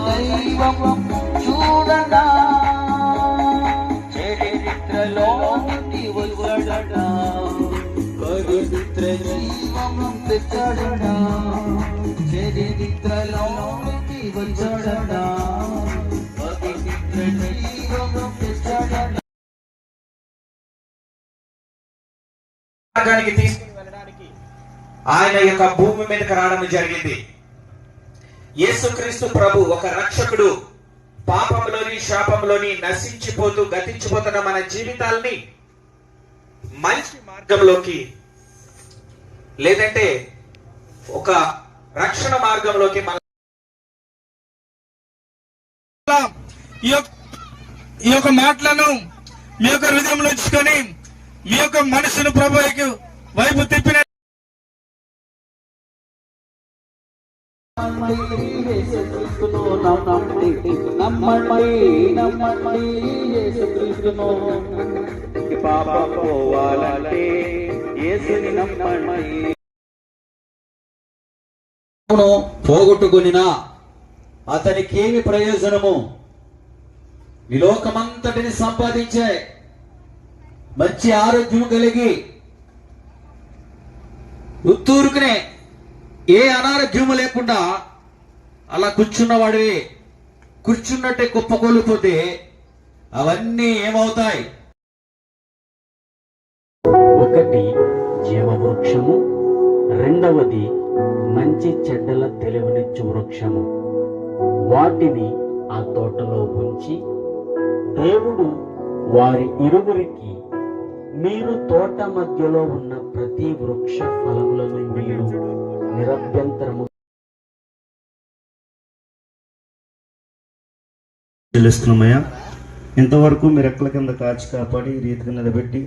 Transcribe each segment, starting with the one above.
దైవం చూడడా చరిత్రలోకి వచ్చడడా పవిత్ర జీవం తెచ్చడడా చరిత్రలోకి వచ్చడడా పవిత్ర జీవం తెచ్చడడా తీసుకుని వెళ్ళడానికి ఆయన యొక్క భూమి మీదకి రావడం జరిగింది. యేసుక్రీస్తు ప్రభు ఒక రక్షకుడు పాపంలోని శాపంలోని నశించిపోతూ గతించిపోతున్న మన జీవితాల్ని మంచి మార్గంలోకి లేదంటే ఒక రక్షణ మార్గంలోకి మన ఈ యొక్క మాటలను మీ యొక్క హృదయంలో ఉంచుకొని మీ యొక్క మనసును ప్రభువుకి వైపు తిప్పిన పోగొట్టుకునినా అతనికి ఏమి ప్రయోజనము? ఈ లోకమంతటిని సంపాదించే మంచి ఆరోగ్యం కలిగి ఉత్తూరుకునే ఏ అనారోగ్యము లేకుండా అలా కూర్చున్నవాడివి కూర్చున్నట్టే కుప్పకూలిపోతే అవన్నీ ఏమవుతాయి? ఒకటి జీవవృక్షము, రెండవది మంచి చెడ్డల తెలివినిచ్చు వృక్షము. వాటిని ఆ తోటలో ఉంచి దేవుడు వారి ఇరువురికి, మీరు తోట మధ్యలో ఉన్న ప్రతి వృక్ష ఫలములను మీరు నిరభ్యంతరము చెల్లిస్తున్నామయ్యా. ఇంతవరకు మీరు రెక్కల కింద కాచి కాపాడి రీతిగా నిలబెట్టి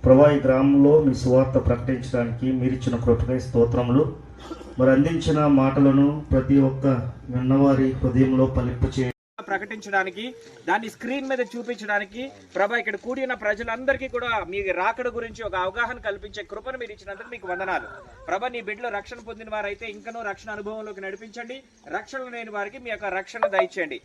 ప్రభా ఈ గ్రామంలో మీ సువార్త ప్రకటించడానికి మీరిచ్చిన కృపకై స్తోత్రములు. మరి అందించిన మాటలను ప్రతి ఒక్క విన్నవారి హృదయంలో ఫలింపు చేయండి. ప్రకటించడానికి దాన్ని స్క్రీన్ మీద చూపించడానికి ప్రభా ఇక్కడ కూడి ఉన్న ప్రజలందరికీ కూడా మీ రాకడ గురించి ఒక అవగాహన కల్పించే కృపను మీరు ఇచ్చినందుకు మీకు వందనాలు. ప్రభా నీ బిడ్డలో రక్షణ పొందిన వారైతే ఇంకనూ రక్షణ అనుభవంలోకి నడిపించండి. రక్షణ లేని వారికి మీ యొక్క రక్షణ దయచేయండి.